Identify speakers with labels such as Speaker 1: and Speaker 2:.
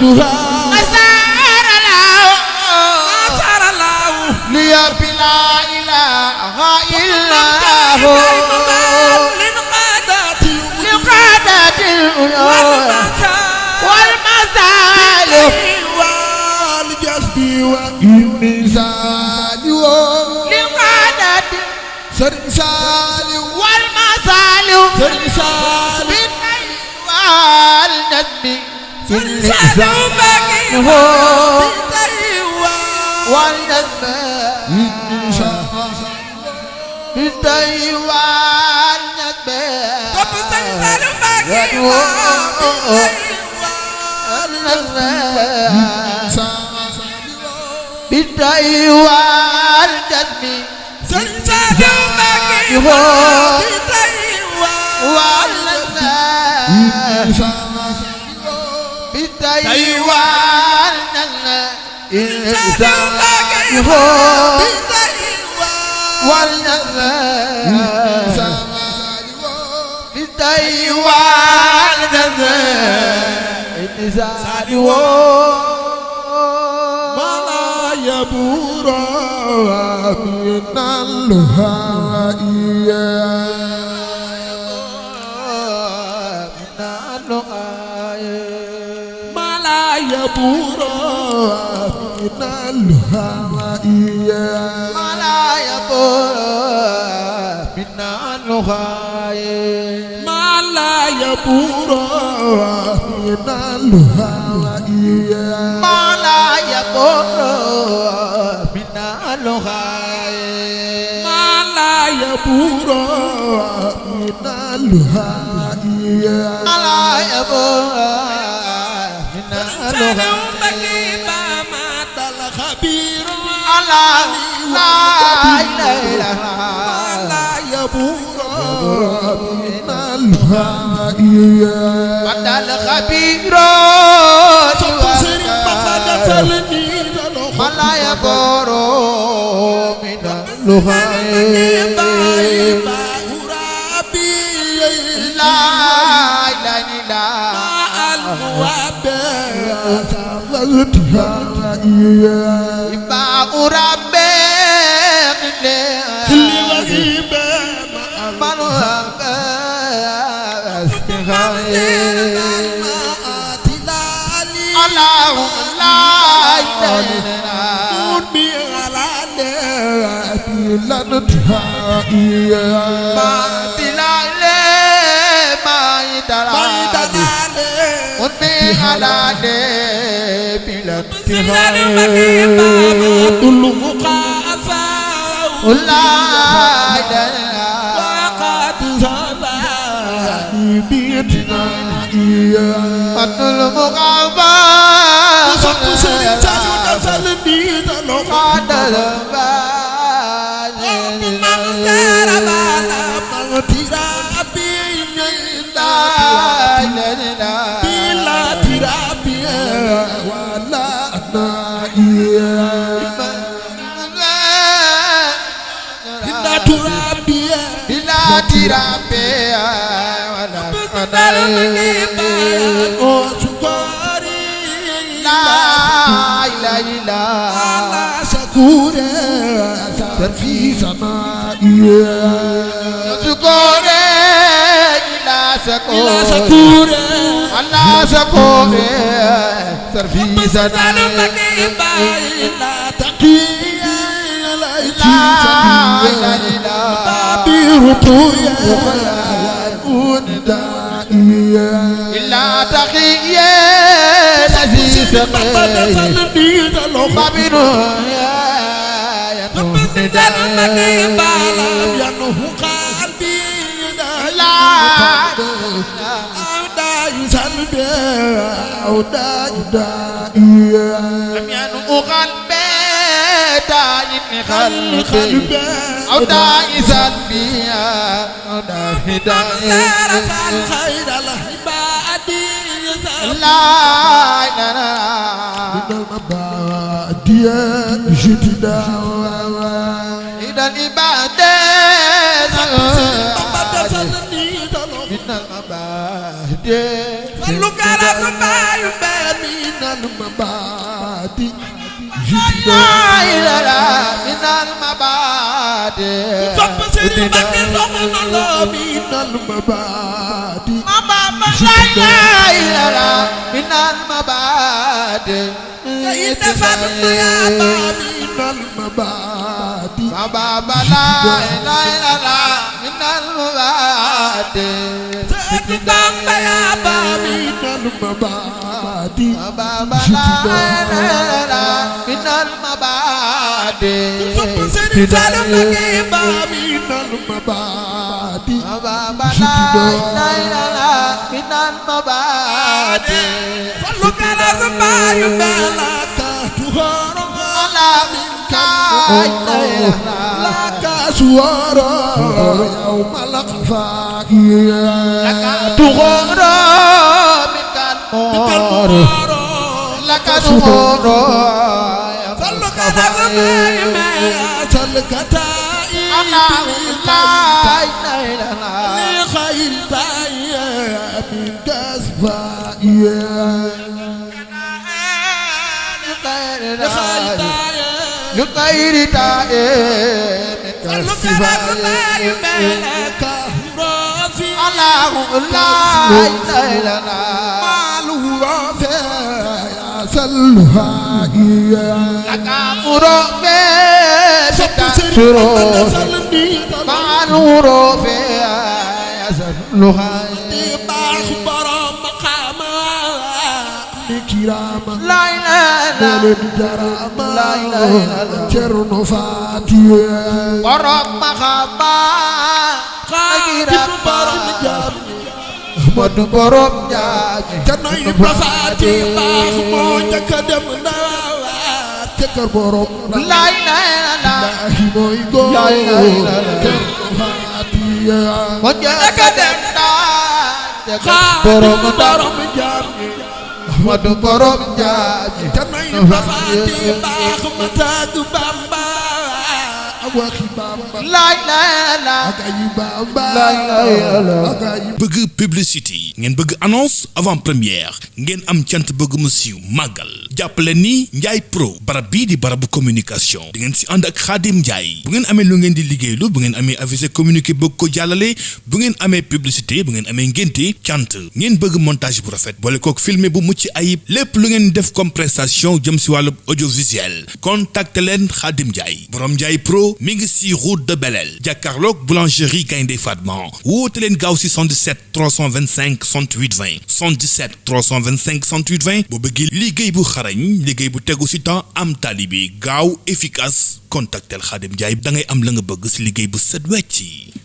Speaker 1: أمدها
Speaker 2: أسار الله لي بلا إله إلا هو لقادة العيون والمسالك
Speaker 1: والجسد والمثال
Speaker 2: لقادة
Speaker 1: سرسال
Speaker 2: والمسالك
Speaker 1: سرسال
Speaker 2: والندب
Speaker 1: سرسال
Speaker 2: والندب بالدي والندب بالدي والندب
Speaker 1: يبورا من الهائية ما لا يبورا من الهائية
Speaker 2: ما لا يبورا من الهائية
Speaker 1: ما لا يبورا من الهائية
Speaker 2: ما لا يبورا من الهائية
Speaker 1: ما لا يبورا من الهائية
Speaker 2: ما لا يبورا من الهائية
Speaker 1: الخبير
Speaker 2: لا إله
Speaker 1: لا يبورا من الهائية
Speaker 2: مدى الخبير ما لا يبورا من الهائية لا إله إلا إباء ربك
Speaker 1: كل وغيبة
Speaker 2: من الله لا
Speaker 1: في سمائي
Speaker 2: سكوري إلى سكوري
Speaker 1: سكوري
Speaker 2: الله سكوري سرفي سنائي
Speaker 1: لا تقي لا إله بابي رقويا ودائيا
Speaker 2: إلا تقي الذي سقي بابي رقويا
Speaker 1: ينه قلبي
Speaker 2: لا
Speaker 1: سلبي أو دائيا
Speaker 2: لم ينو قلبي داين قلبي أو داي سلبي أو داي داي
Speaker 1: خير العباد
Speaker 2: لا لا
Speaker 1: من المبادئ جديدة
Speaker 2: إلى العبادة من المبادئ
Speaker 1: فلوكارا كبايو بامين المبادئ
Speaker 2: لا إله من المبادئ
Speaker 1: صب سيدي بكر صغر من المبادئ
Speaker 2: لا إله من المبادئ
Speaker 1: كيد فاطمة يا من المبادئ
Speaker 2: بابا لا إله من المبادئ
Speaker 1: سيدي بامبا يا من المبادئ
Speaker 2: بابا لا إله من المبادئ
Speaker 1: صب سيدي سالم لك من المبادئ
Speaker 2: بابا لا إله من المبادئ
Speaker 1: صلوا على زباي ملك تهار
Speaker 2: ولا منك
Speaker 1: لك سوارا يوم القفاء
Speaker 2: لك تغور منك المور لك تغور
Speaker 1: صلوا على زباي ملك الكتائب
Speaker 2: لا إله
Speaker 1: لخير تايا من كسفاء
Speaker 2: لغير تائب من
Speaker 1: صلوا ملك رافي
Speaker 2: الله لا إله
Speaker 1: ماله رافع يا سلها
Speaker 2: لك مرافع سرور ماله رافع يا سلها
Speaker 1: كرامة
Speaker 2: لا إله
Speaker 1: ولد جرامة
Speaker 2: لا إله
Speaker 1: جرن فاتي
Speaker 2: ورب مخابا
Speaker 1: خاتم برم جاب
Speaker 2: مد برم جاب
Speaker 1: جناي بفاتي باخ مو جكدم نوار جكر برم
Speaker 2: لا إله
Speaker 1: لا موي غو
Speaker 2: لا إله
Speaker 1: جرن فاتي
Speaker 2: مد جكدم
Speaker 1: خاتم برم جاب
Speaker 2: مد برم جاب
Speaker 1: جناي بفاتي باخ متاد بامبا waxi bamba
Speaker 2: laay laay la
Speaker 1: ak ay bamba
Speaker 2: laay laay la
Speaker 1: ak ay
Speaker 3: bëgg publicité ngeen bëgg annonce avant première ngeen am cant bëgg mu siiw màggal jàppale ni Ndiaye Pro barab bii di barabu communication di ngeen si ànd ak Khadim Ndiaye bu ngeen amee lu ngeen di liggéeylu bu ngeen amee avisé communiqué bëgg ko jàllale bu ngeen amee publicité bu ngeen amee ngénte cant ngeen bëgg montage bu rafet boole kook filmé bu mucc ayib lépp lu ngeen def comme prestation jëm si wàllu audiovisuel contacte leen Khadim Ndiaye borom Ndiaye Pro mi ngi si route de Belel jàkkaarloog boulangerie Gaynde Fatma woote leen gaaw si 77 325 68 20 77 325 68 20 boo bëggee liggéey bu xarañ liggéey bu tegu si temps am talibi gaaw efficace contactel Khadim Ndiaye da ngay am la nga bëgg si liggéey bu set wecc